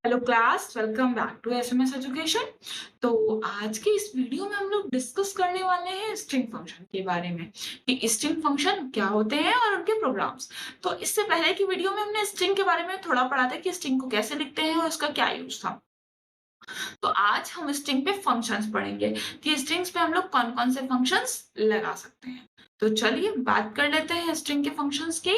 Hello class, welcome back to SMS education. तो आज की इस वीडियो में हम लोग डिस्कस करने वाले हैं स्ट्रिंग फंक्शन के बारे में कि स्ट्रिंग फंक्शन क्या होते हैं और उनके प्रोग्राम्स। तो इससे पहले की वीडियो में हमने स्ट्रिंग के बारे में थोड़ा पढ़ा था कि स्ट्रिंग को कैसे लिखते हैं और उसका क्या यूज था। तो आज हम स्ट्रिंग पे फंक्शंस पढ़ेंगे कि स्ट्रिंग्स पे हम लोग कौन-कौन से फंक्शंस लगा सकते हैं। तो चलिए बात कर लेते हैं स्ट्रिंग के फंक्शंस की।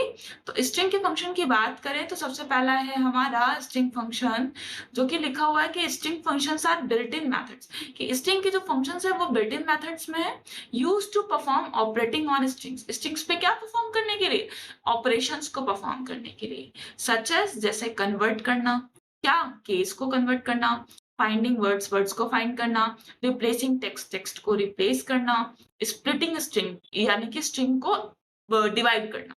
तो स्ट्रिंग के फंक्शन की बात करें तो सबसे पहला है हमारा स्ट्रिंग फंक्शन, जो कि लिखा हुआ है कि string functions are built in methods, कि स्ट्रिंग के जो फंक्शंस है वो बिल्ट इन मेथड्स में है, used to perform operating on strings. Strings पे क्या परफॉर्म करने के लिए? ऑपरेशंस को परफॉर्म करने के लिए, सच एज जैसे कन्वर्ट करना, क्या केस को कन्वर्ट करना, फाइंडिंग वर्ड्स वर्ड्स को फाइंड करना, रिप्लेसिंग टेक्स्ट टेक्स्ट को रिप्लेस करना, स्प्लिटिंग स्ट्रिंग यानी कि स्ट्रिंग को डिवाइड करना।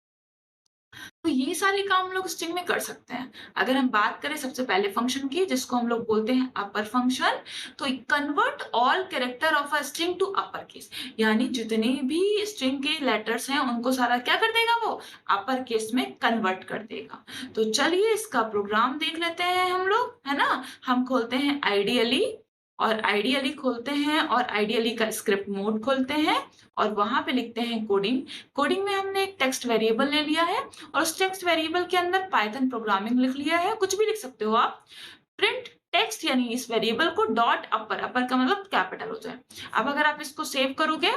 तो ये सारे काम हम लोग स्ट्रिंग में कर सकते हैं। अगर हम बात करें सबसे पहले फंक्शन की, जिसको हम लोग बोलते हैं अपर फंक्शन, तो convert all character of a string to upper case, यानी जितने भी स्ट्रिंग के लेटर्स हैं उनको सारा क्या कर देगा, वो अपर केस में कन्वर्ट कर देगा। तो चलिए इसका प्रोग्राम देख लेते हैं हम लोग, है ना। हम खोलते हैं आइडियली, और आइडियली खोलते हैं और आइडियली का स्क्रिप्ट मोड खोलते हैं और वहां पे लिखते हैं कोडिंग। कोडिंग में हमने एक टेक्स्ट वेरिएबल ले लिया है और उस टेक्स्ट वेरिएबल के अंदर पाइथन प्रोग्रामिंग लिख लिया है, कुछ भी लिख सकते हो आप। प्रिंट टेक्स्ट यानी इस वेरिएबल को डॉट अपर, अपर का मतलब कैपिटल हो जाए। अब अगर आप इसको सेव करोगे,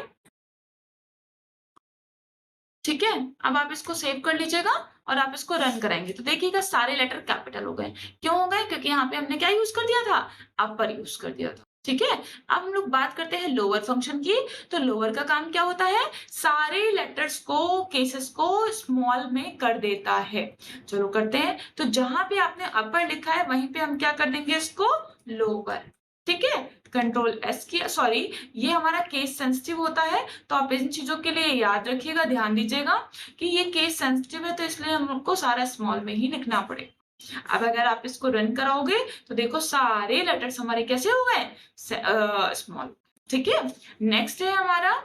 ठीक है, अब आप इसको सेव कर लीजिएगा और आप इसको रन कराएंगे तो देखिएगा सारे लेटर कैपिटल हो गए। क्यों हो गए? क्योंकि यहाँ पे हमने क्या यूज कर दिया था, अपर यूज कर दिया था। ठीक है, अब हम लोग बात करते हैं लोअर फंक्शन की। तो लोअर का काम क्या होता है? सारे लेटर्स को, केसेस को स्मॉल में कर देता है। चलो करते हैं। तो जहां पे आपने अपर लिखा है वहीं पे हम क्या कर देंगे, इसको लोअर। ठीक है, कंट्रोल एस की, सॉरी, ये हमारा केस सेंसिटिव होता है, तो आप इन चीजों के लिए याद रखिएगा, ध्यान दीजिएगा कि ये केस सेंसिटिव है, तो इसलिए हमको सारा स्मॉल में ही लिखना पड़ेगा। अब अगर आप इसको रन कराओगे तो देखो सारे लेटर्स हमारे कैसे हो गए, स्मॉल। ठीक है, नेक्स्ट है हमारा,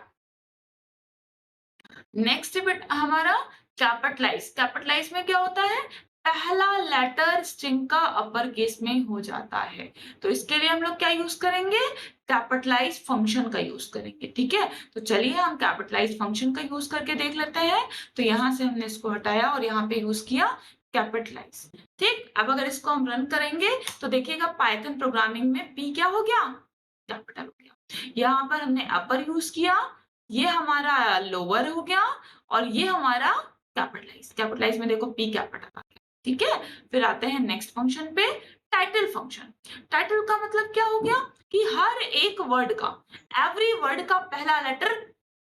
नेक्स्ट बिट हमारा कैपिटलाइज। कैपिटलाइज में क्या होता है? पहला लेटर स्ट्रिंग का अपर केस में हो जाता है, तो इसके लिए हम लोग क्या यूज करेंगे? कैपिटलाइज फंक्शन का यूज करेंगे। ठीक है, तो चलिए हम कैपिटलाइज फंक्शन का यूज करके देख लेते हैं। तो यहाँ से हमने इसको हटाया और यहाँ पे यूज किया कैपिटलाइज। ठीक, अब अगर इसको हम रन करेंगे तो देखिएगा पाइथन प्रोग्रामिंग में पी क्या हो गया, कैपिटल हो गया। यहाँ पर हमने अपर यूज किया, ये हमारा लोअर हो गया, और ये हमारा कैपिटलाइज। कैपिटलाइज में देखो पी कैपिटल आ गया। ठीक है, फिर आते हैं नेक्स्ट फंक्शन पे, टाइटल फंक्शन। टाइटल का मतलब क्या हो गया कि हर एक वर्ड का, एवरी वर्ड का पहला लेटर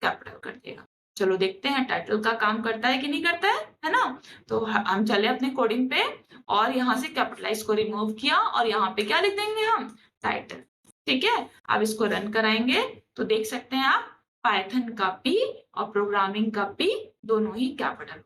कैपिटल कर देगा। चलो देखते हैं टाइटल का काम करता है कि नहीं करता है ना। तो हम चले अपने कोडिंग पे और यहाँ से कैपिटलाइज को रिमूव किया और यहाँ पे क्या लिख देंगे हम, टाइटल। ठीक है, अब इसको रन कराएंगे तो देख सकते हैं आप, पाइथन का पी और प्रोग्रामिंग का पी दोनों ही कैपिटल।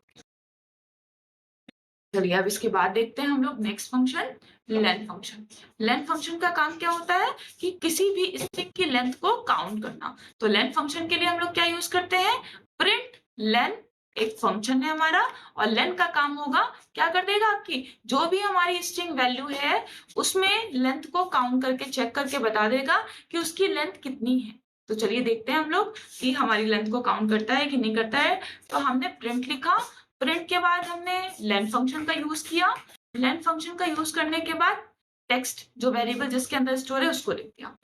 चलिए अब इसके बाद देखते हैं हम लोग next function, length function. Length function का काम क्या होता है कि किसी भी स्ट्रिंग की लेंथ को काउंट करना। तो लेंथ फंक्शन के लिए हम लोग क्या यूज करते हैं? प्रिंट लेंथ एक फंक्शन है हमारा, और लेंथ का काम होगा, क्या कर देगा आपकी जो भी हमारी स्ट्रिंग वैल्यू है उसमें लेंथ को काउंट करके चेक करके बता देगा कि उसकी लेंथ कितनी है। तो चलिए देखते हैं हम लोग कि हमारी लेंथ को काउंट करता है कि नहीं करता है। तो हमने प्रिंट लिखा, प्रिंट के बाद हमने लेंथ फंक्शन का यूज किया, लेंथ फंक्शन का यूज करने के बाद टेक्स्ट जो वेरिएबल जिसके अंदर स्टोर है उसको लिख दिया।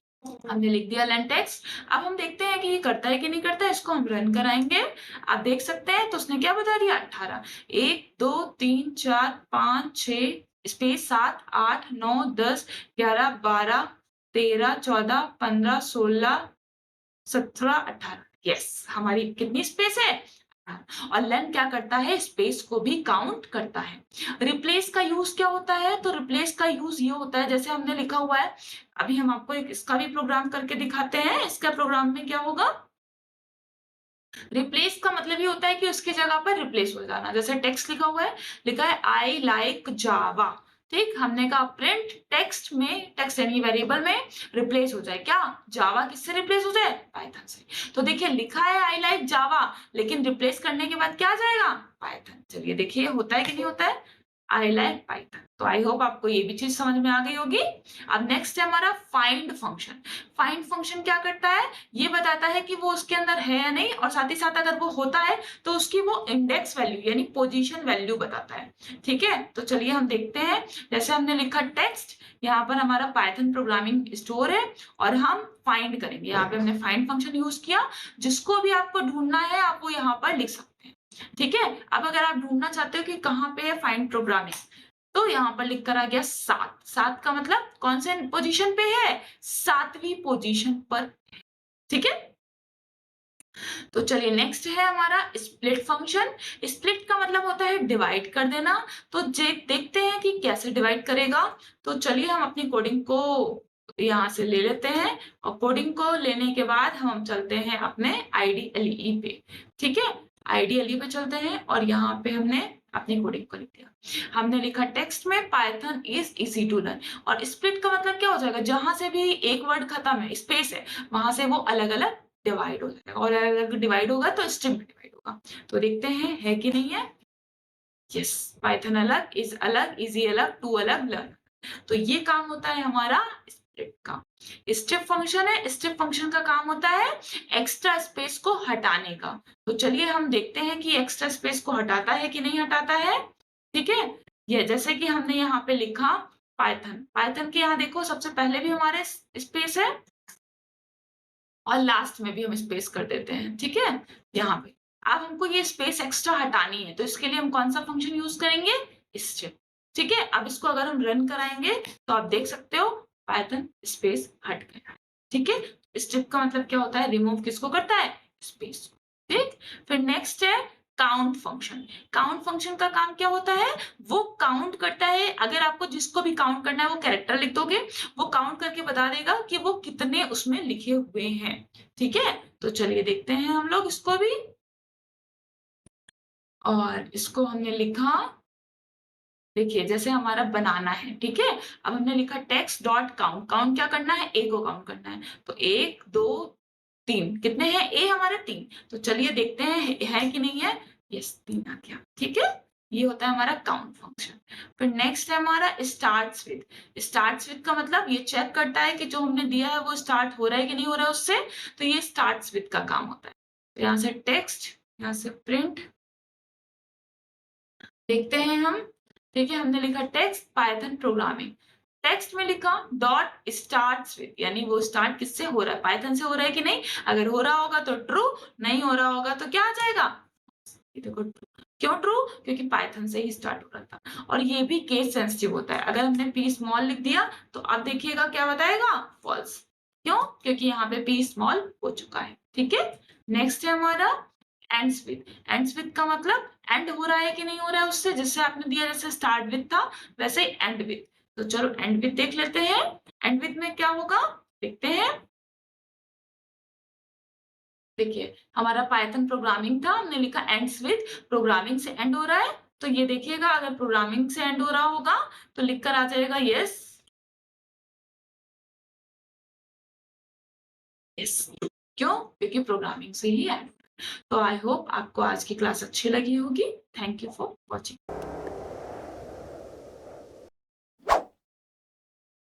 हमने लिख दिया लेंथ टेक्स्ट। अब हम देखते हैं कि ये करता है कि नहीं करता है, इसको हम रन कराएंगे। आप देख सकते हैं तो उसने क्या बता दिया, 18, 1 2 3 4 5 6 स्पेस 7 8 9 10 11 12 13 14 15 16 17 18। यस, हमारी कितनी स्पेस है, और लेन क्या करता है, स्पेस को भी काउंट करता है। रिप्लेस का यूज क्या होता है? तो रिप्लेस का यूज ये होता है, जैसे हमने लिखा हुआ है, अभी हम आपको एक इसका भी प्रोग्राम करके दिखाते हैं। इसका प्रोग्राम में क्या होगा, रिप्लेस का मतलब ये होता है कि उसकी जगह पर रिप्लेस हो जाना। जैसे टेक्स्ट लिखा हुआ है, लिखा है आई लाइक जावा। ठीक, हमने कहा प्रिंट टेक्स्ट में, टेक्स्ट यानी वेरिएबल में रिप्लेस हो जाए, क्या जावा किससे रिप्लेस हो जाए, पाइथन से। तो देखिए लिखा है आई लाइक जावा, लेकिन रिप्लेस करने के बाद क्या आ जाएगा, पाइथन। चलिए देखिए होता है कि नहीं होता है। I like Python. तो आई होप आपको ये भी चीज समझ में आ गई होगी। अब नेक्स्ट है हमारा फाइंड फंक्शन। फाइंड फंक्शन क्या करता है, ये बताता है कि वो उसके अंदर है या नहीं, और साथ ही साथ अगर वो होता है तो उसकी वो इंडेक्स वैल्यू यानी पोजीशन वैल्यू बताता है। ठीक है, तो चलिए हम देखते हैं। जैसे हमने लिखा टेक्स्ट, यहाँ पर हमारा पाइथन प्रोग्रामिंग स्टोर है और हम फाइंड करेंगे। यहाँ पे हमने फाइंड फंक्शन यूज किया। जिसको भी आपको ढूंढना है आप वो यहाँ पर लिख सकते हैं। ठीक है, अब अगर आप ढूंढना चाहते हो कि कहाँ पे है फाइंड प्रोग्रामिंग, तो यहाँ पर लिख कर आ गया 7। 7 का मतलब कौन से पोजीशन पे है, 7वीं पोजीशन पर। ठीक है, तो चलिए नेक्स्ट है हमारा स्प्लिट फंक्शन। स्प्लिट का मतलब होता है डिवाइड कर देना। तो देखते हैं कि कैसे डिवाइड करेगा। तो चलिए हम अपनी कोडिंग को यहाँ से ले लेते हैं, और कोडिंग को लेने के बाद हम चलते हैं अपने IDLE पे। ठीक है, IDLE पे चलते हैं और यहाँ पे हमने अपनी कोडिंग को लिख दिया। हमने लिखा टेक्स्ट में Python is easy to learn. और स्प्लिट का मतलब क्या हो जाएगा, जहां से भी एक वर्ड खत्म है, स्पेस है, वहां से वो अलग अलग डिवाइड हो जाएगा, और अलग डिवाइड होगा तो स्ट्रिंग में डिवाइड होगा। तो देखते हैं है कि नहीं है। यस, पाइथन अलग, इज अलग, इजी अलग, टू अलग, लर्न। तो ये काम होता है हमारा स्प्लिट का। स्ट्रिप फंक्शन है, स्ट्रिप फंक्शन का काम होता है एक्स्ट्रा स्पेस को हटाने का। तो चलिए हम देखते हैं कि एक्स्ट्रा स्पेस को हटाता है कि नहीं हटाता है। ठीक है, ये जैसे कि हमने यहाँ पे लिखा पाइथन। पाइथन के यहाँ देखो सबसे पहले भी हमारे स्पेस है और लास्ट में भी हम स्पेस कर देते हैं। ठीक है, यहाँ पे अब हमको ये स्पेस एक्स्ट्रा हटानी है, तो इसके लिए हम कौन सा फंक्शन यूज करेंगे, स्ट्रिप। ठीक है, अब इसको अगर हम रन कराएंगे तो आप देख सकते हो पाइथन स्पेस हट गया। ठीक है, स्ट्रिप का मतलब क्या होता है, रिमूव किसको करता है, स्पेस। ठीक, फिर नेक्स्ट है काउंट फंक्शन। काउंट फंक्शन का काम क्या होता है, वो काउंट करता है। अगर आपको जिसको भी काउंट करना है वो कैरेक्टर लिख दोगे, वो काउंट करके बता देगा कि वो कितने उसमें लिखे हुए हैं। ठीक है, तो चलिए देखते हैं हम लोग इसको भी। और इसको हमने लिखा, देखिए जैसे हमारा बनाना है। ठीक है, अब हमने लिखा टेक्स्ट डॉट काउंट। काउंट क्या करना है, ए को काउंट करना है। तो 1 2 3 कितने हैं, ए हमारे 3। तो चलिए देखते हैं है कि नहीं है। यस, 3 आ गया। ठीक है, ये होता है हमारा काउंट फंक्शन। फिर नेक्स्ट है हमारा स्टार्ट्स विद। स्टार्ट्स विद का मतलब ये चेक करता है कि जो हमने दिया है वो स्टार्ट हो रहा है कि नहीं हो रहा है उससे। तो ये स्टार्ट्स विद का काम होता है। तो यहाँ से टेक्स्ट, यहाँ से प्रिंट, देखते हैं हम। ठीक है, हमने लिखा टेक्स्ट पाइथन प्रोग्रामिंग। टेक्स्ट में लिखा डॉट स्टार्ट्स विद, यानी वो स्टार्ट किससे हो रहा है, पाइथन से हो रहा है कि नहीं। अगर हो रहा होगा तो ट्रू, नहीं हो रहा होगा तो क्या आ जाएगा, ये देखो ट्रू। क्यों ट्रू, क्योंकि पाइथन से ही स्टार्ट हो रहा था। और ये भी केस सेंसिटिव होता है। अगर हमने पी स्मॉल लिख दिया तो अब देखिएगा क्या बताएगा, फॉल्स। क्यों, क्योंकि यहाँ पे पी स्मॉल हो चुका है। ठीक है, नेक्स्ट है हमारा एंड्स विद। एंड्स विद का मतलब एंड हो रहा है कि नहीं हो रहा है उससे, जिससे आपने दिया, जैसे स्टार्ट विद था वैसे एंड विद। तो चलो एंड विद देख लेते हैं। एंड विद में क्या होगा, देखते हैं। देखिए हमारा पाइथन प्रोग्रामिंग था, हमने लिखा एंड्स विद, प्रोग्रामिंग से एंड हो रहा है। तो ये देखिएगा अगर प्रोग्रामिंग से एंड हो रहा होगा तो लिख कर आ जाएगा यस। यस, क्यों, क्योंकि प्रोग्रामिंग से ही एंड। तो आई होप आपको आज की क्लास अच्छी लगी होगी। Thank you for watching.